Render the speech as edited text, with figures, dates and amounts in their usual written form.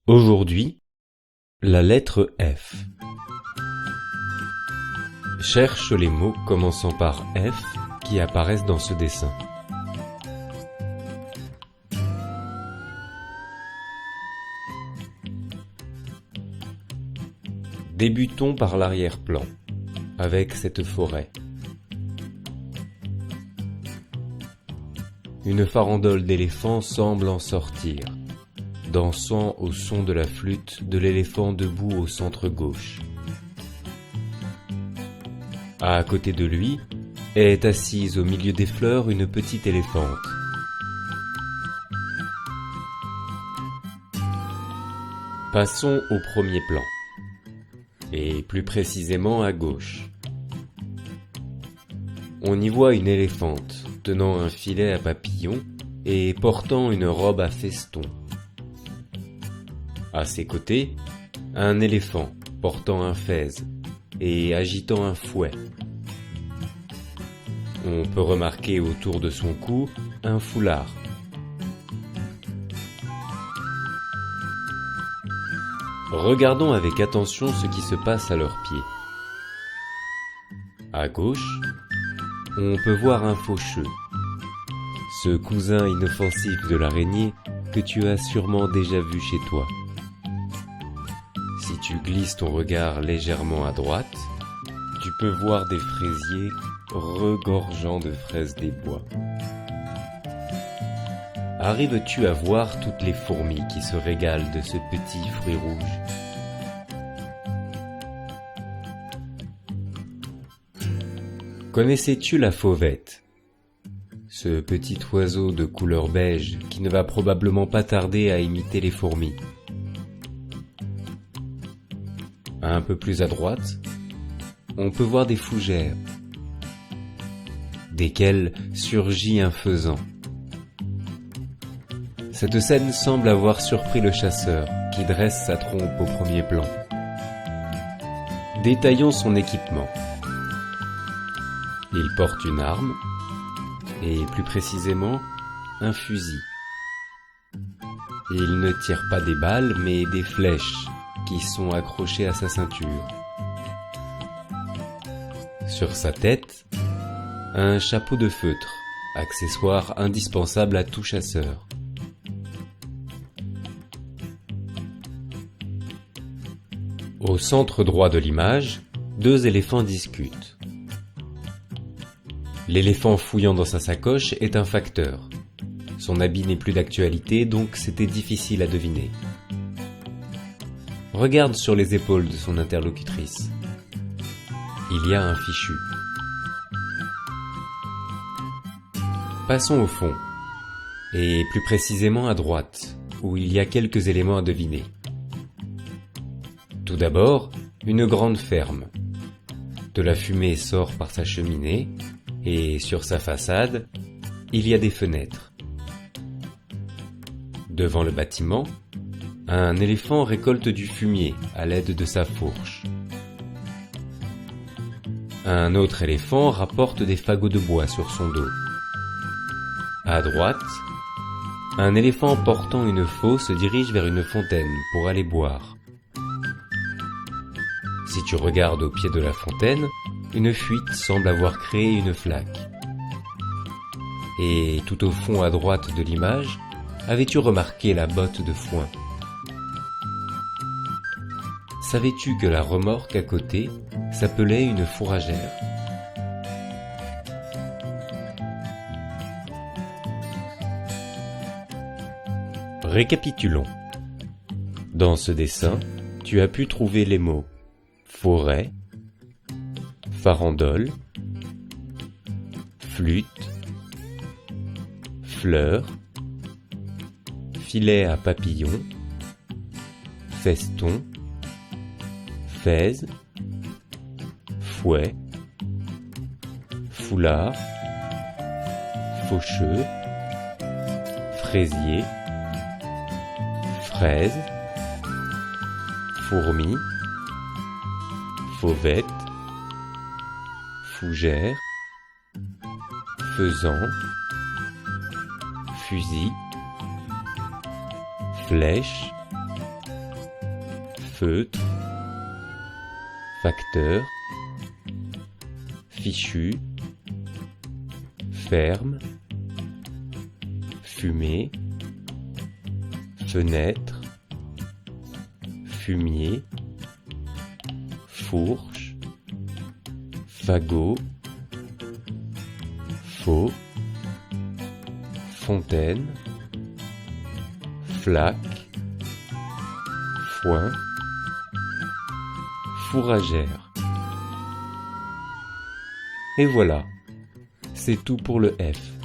Aujourd'hui, la lettre F. Cherche les mots commençant par F qui apparaissent dans ce dessin. Débutons par l'arrière-plan, avec cette forêt. Une farandole d'éléphants semble en sortir, dansant au son de la flûte de l'éléphant debout au centre gauche. À côté de lui, est assise au milieu des fleurs une petite éléphante. Passons au premier plan, et plus précisément à gauche. On y voit une éléphante tenant un filet à papillons et portant une robe à feston. À ses côtés, un éléphant portant un fez et agitant un fouet. On peut remarquer autour de son cou un foulard. Regardons avec attention ce qui se passe à leurs pieds. À gauche, on peut voir un faucheux, ce cousin inoffensif de l'araignée que tu as sûrement déjà vu chez toi. Si tu glisses ton regard légèrement à droite, tu peux voir des fraisiers regorgeant de fraises des bois. Arrives-tu à voir toutes les fourmis qui se régalent de ce petit fruit rouge ? Connaissais-tu la fauvette ? Ce petit oiseau de couleur beige qui ne va probablement pas tarder à imiter les fourmis. Un peu plus à droite, on peut voir des fougères, desquelles surgit un faisan. Cette scène semble avoir surpris le chasseur, qui dresse sa trompe au premier plan. Détaillons son équipement. Il porte une arme, et plus précisément, un fusil. Il ne tire pas des balles, mais des flèches, qui sont accrochées à sa ceinture. Sur sa tête, un chapeau de feutre, accessoire indispensable à tout chasseur. Au centre droit de l'image, deux éléphants discutent. L'éléphant fouillant dans sa sacoche est un facteur. Son habit n'est plus d'actualité, donc c'était difficile à deviner. Regarde sur les épaules de son interlocutrice. Il y a un fichu. Passons au fond, et plus précisément à droite, où il y a quelques éléments à deviner. Tout d'abord, une grande ferme. De la fumée sort par sa cheminée, et sur sa façade, il y a des fenêtres. Devant le bâtiment, un éléphant récolte du fumier à l'aide de sa fourche. Un autre éléphant rapporte des fagots de bois sur son dos. À droite, un éléphant portant une faulx se dirige vers une fontaine pour aller boire. Si tu regardes au pied de la fontaine, une fuite semble avoir créé une flaque. Et tout au fond à droite de l'image, avais-tu remarqué la botte de foin ? Savais-tu que la remorque à côté s'appelait une fourragère ? Récapitulons. Dans ce dessin, tu as pu trouver les mots forêt, farandole, flûte, fleur, filet à papillons, feston, fez, fouet, foulard, faucheux, fraisier, fraise, fourmi, fauvette, fougère, faisan, fusil, flèche, feutre, facteur, fichu, ferme, fumée, fenêtre, fumier, fourche, fagot, faux, fontaine, flaque, foin, fourragère. Et voilà, c'est tout pour le F.